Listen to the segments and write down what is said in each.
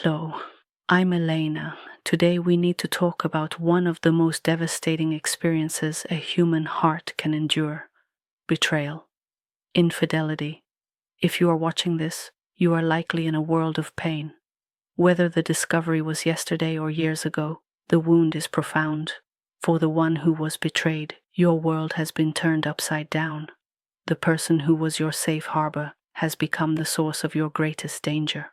Hello, I'm Elena. Today we need to talk about one of the most devastating experiences a human heart can endure: betrayal, infidelity. If you are watching this, you are likely in a world of pain. Whether the discovery was yesterday or years ago, the wound is profound. For the one who was betrayed, your world has been turned upside down. The person who was your safe harbor has become the source of your greatest danger.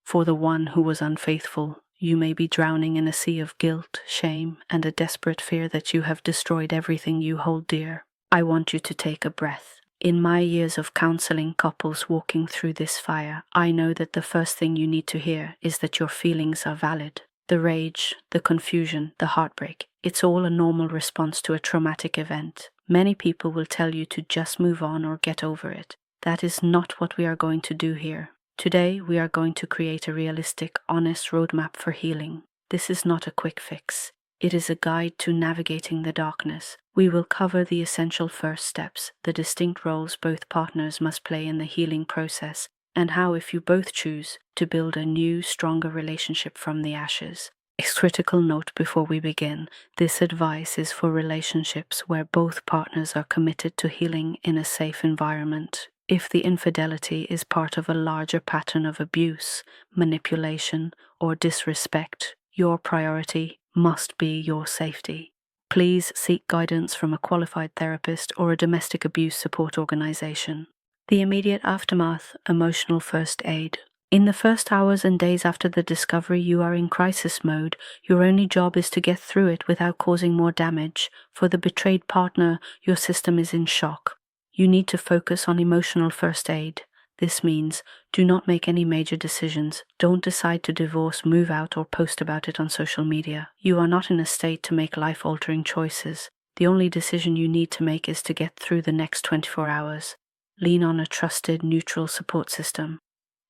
For the one who was unfaithful, you may be drowning in a sea of guilt, shame, and a desperate fear that you have destroyed everything you hold dear. I want you to take a breath. In my years of counseling couples walking through this fire, I know that the first thing you need to hear is that your feelings are valid. The rage, the confusion, the heartbreak, it's all a normal response to a traumatic event. Many people will tell you to just move on or get over it. That is not what we are going to do here. Today, we are going to create a realistic, honest roadmap for healing. This is not a quick fix. It is a guide to navigating the darkness. We will cover the essential first steps, the distinct roles both partners must play in the healing process, and how, if you both choose, to build a new, stronger relationship from the ashes. A critical note before we begin: this advice is for relationships where both partners are committed to healing in a safe environment. If the infidelity is part of a larger pattern of abuse, manipulation, or disrespect, your priority must be your safety. Please seek guidance from a qualified therapist or a domestic abuse support organization. The immediate aftermath: emotional first aid. In the first hours and days after the discovery, you are in crisis mode. Your only job is to get through it without causing more damage. For the betrayed partner, your system is in shock. You need to focus on emotional first aid. This means do not make any major decisions. Don't decide to divorce, move out, or post about it on social media. You are not in a state to make life-altering choices. The only decision you need to make is to get through the next 24 hours. Lean on a trusted, neutral support system.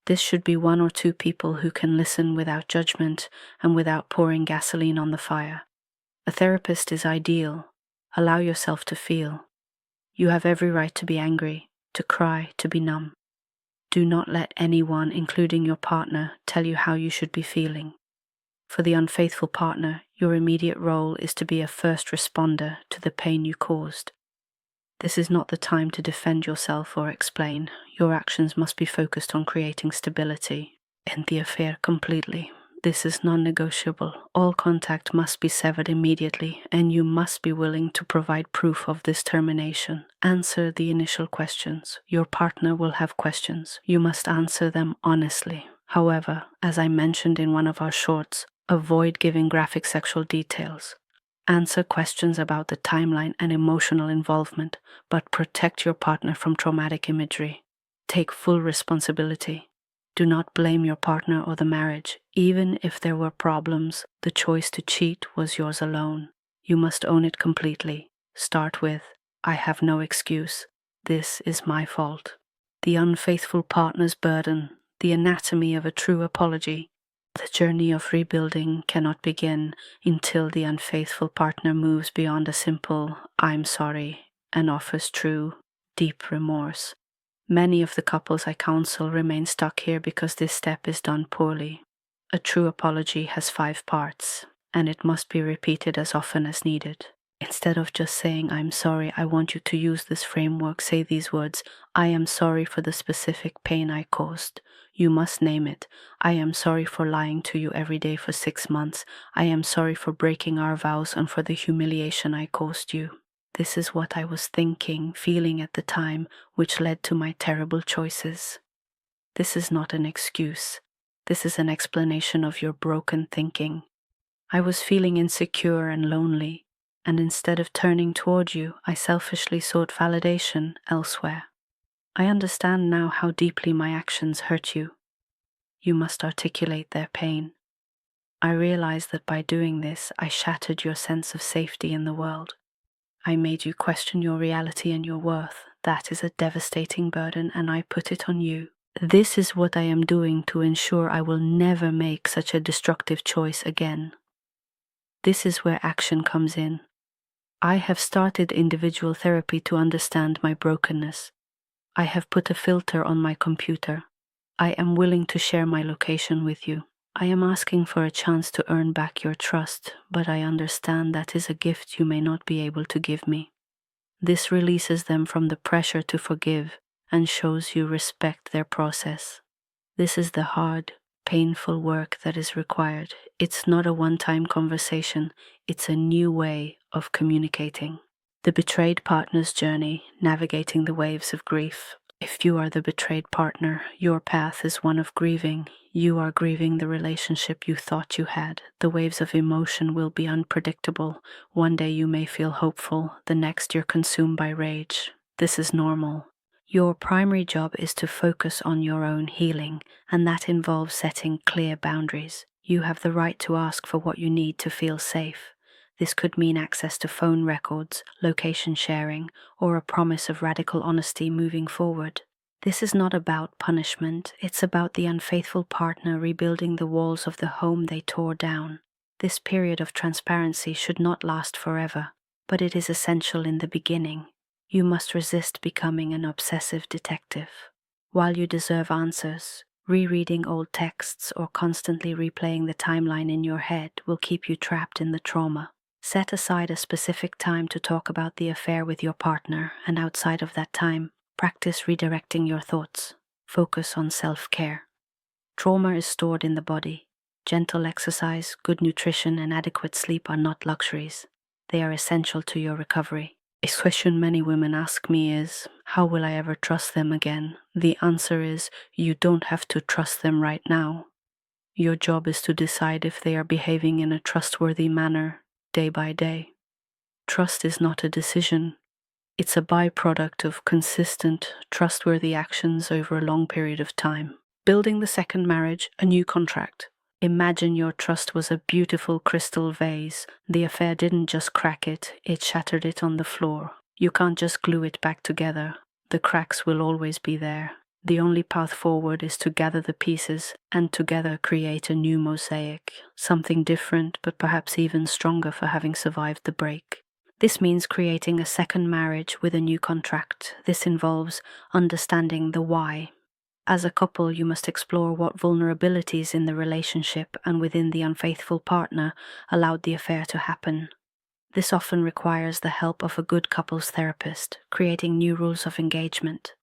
This should be one or two people who can listen without judgment and without pouring gasoline on the fire. A therapist is ideal. Allow yourself to feel. You have every right to be angry, to cry, to be numb. Do not let anyone, including your partner, tell you how you should be feeling. For the unfaithful partner, your immediate role is to be a first responder to the pain you caused. This is not the time to defend yourself or explain. Your actions must be focused on creating stability. End the affair completely. This is non-negotiable. All contact must be severed immediately, and you must be willing to provide proof of this termination. Answer the initial questions. Your partner will have questions. You must answer them honestly. However, as I mentioned in one of our shorts, avoid giving graphic sexual details. Answer questions about the timeline and emotional involvement, but protect your partner from traumatic imagery. Take full responsibility. Do not blame your partner or the marriage. Even if there were problems, the choice to cheat was yours alone. You must own it completely. Start with, I have no excuse. This is my fault. The unfaithful partner's burden, the anatomy of a true apology. The journey of rebuilding cannot begin until the unfaithful partner moves beyond a simple, I'm sorry, and offers true, deep remorse. Many of the couples I counsel remain stuck here because this step is done poorly. A true apology has 5 parts, and it must be repeated as often as needed. Instead of just saying, I'm sorry, I want you to use this framework. Say these words: I am sorry for the specific pain I caused. You must name it. I am sorry for lying to you every day for 6 months. I am sorry for breaking our vows and for the humiliation I caused you. This is what I was thinking, feeling at the time, which led to my terrible choices. This is not an excuse. This is an explanation of your broken thinking. I was feeling insecure and lonely, and instead of turning toward you, I selfishly sought validation elsewhere. I understand now how deeply my actions hurt you. You must articulate their pain. I realize that by doing this, I shattered your sense of safety in the world. I made you question your reality and your worth. That is a devastating burden, and I put it on you. This is what I am doing to ensure I will never make such a destructive choice again. This is where action comes in. I have started individual therapy to understand my brokenness. I have put a filter on my computer. I am willing to share my location with you. I am asking for a chance to earn back your trust, but I understand that is a gift you may not be able to give me. This releases them from the pressure to forgive and shows you respect their process. This is the hard, painful work that is required. It's not a one-time conversation, it's a new way of communicating. The betrayed partner's journey, navigating the waves of grief. If you are the betrayed partner, your path is one of grieving. You are grieving the relationship you thought you had. The waves of emotion will be unpredictable. One day you may feel hopeful, the next you're consumed by rage. This is normal. Your primary job is to focus on your own healing, and that involves setting clear boundaries. You have the right to ask for what you need to feel safe. This could mean access to phone records, location sharing, or a promise of radical honesty moving forward. This is not about punishment, it's about the unfaithful partner rebuilding the walls of the home they tore down. This period of transparency should not last forever, but it is essential in the beginning. You must resist becoming an obsessive detective. While you deserve answers, rereading old texts or constantly replaying the timeline in your head will keep you trapped in the trauma. Set aside a specific time to talk about the affair with your partner, and outside of that time, practice redirecting your thoughts. Focus on self-care. Trauma is stored in the body. Gentle exercise, good nutrition, and adequate sleep are not luxuries. They are essential to your recovery. A question many women ask me is, how will I ever trust them again? The answer is, you don't have to trust them right now. Your job is to decide if they are behaving in a trustworthy manner, day by day. Trust is not a decision. It's a byproduct of consistent, trustworthy actions over a long period of time. Building the second marriage, a new contract. Imagine your trust was a beautiful crystal vase. The affair didn't just crack it, it shattered it on the floor. You can't just glue it back together. The cracks will always be there. The only path forward is to gather the pieces and together create a new mosaic, something different but perhaps even stronger for having survived the break. This means creating a second marriage with a new contract. This involves understanding the why. As a couple, you must explore what vulnerabilities in the relationship and within the unfaithful partner allowed the affair to happen. This often requires the help of a good couples therapist, creating new rules of engagement.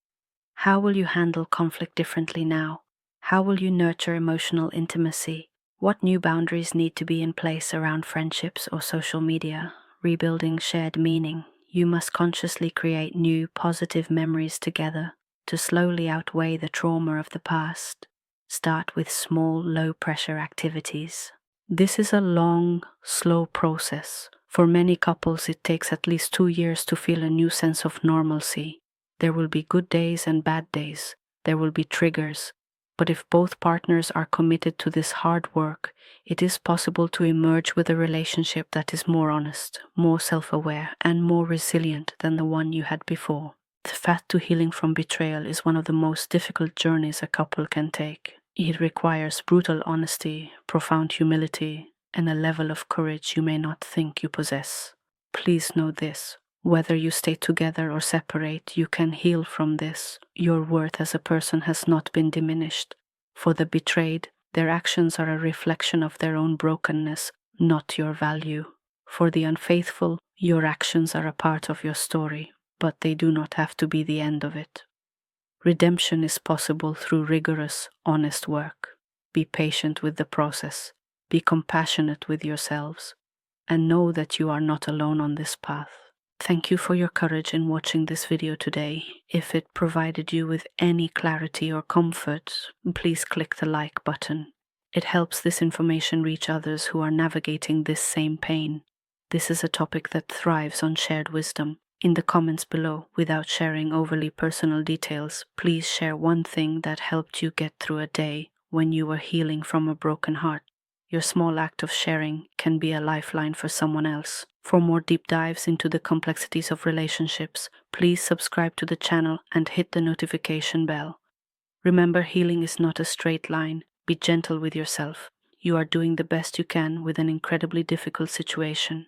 How will you handle conflict differently now? How will you nurture emotional intimacy? What new boundaries need to be in place around friendships or social media? Rebuilding shared meaning. You must consciously create new, positive memories together to slowly outweigh the trauma of the past. Start with small, low-pressure activities. This is a long, slow process. For many couples, it takes at least 2 years to feel a new sense of normalcy. There will be good days and bad days. There will be triggers. But if both partners are committed to this hard work, it is possible to emerge with a relationship that is more honest, more self-aware, and more resilient than the one you had before. The path to healing from betrayal is one of the most difficult journeys a couple can take. It requires brutal honesty, profound humility, and a level of courage you may not think you possess. Please know this. Whether you stay together or separate, you can heal from this. Your worth as a person has not been diminished. For the betrayed, their actions are a reflection of their own brokenness, not your value. For the unfaithful, your actions are a part of your story, but they do not have to be the end of it. Redemption is possible through rigorous, honest work. Be patient with the process. Be compassionate with yourselves. And know that you are not alone on this path. Thank you for your courage in watching this video today. If it provided you with any clarity or comfort, please click the like button. It helps this information reach others who are navigating this same pain. This is a topic that thrives on shared wisdom. In the comments below, without sharing overly personal details, please share one thing that helped you get through a day when you were healing from a broken heart. Your small act of sharing can be a lifeline for someone else. For more deep dives into the complexities of relationships, please subscribe to the channel and hit the notification bell. Remember, healing is not a straight line. Be gentle with yourself. You are doing the best you can with an incredibly difficult situation.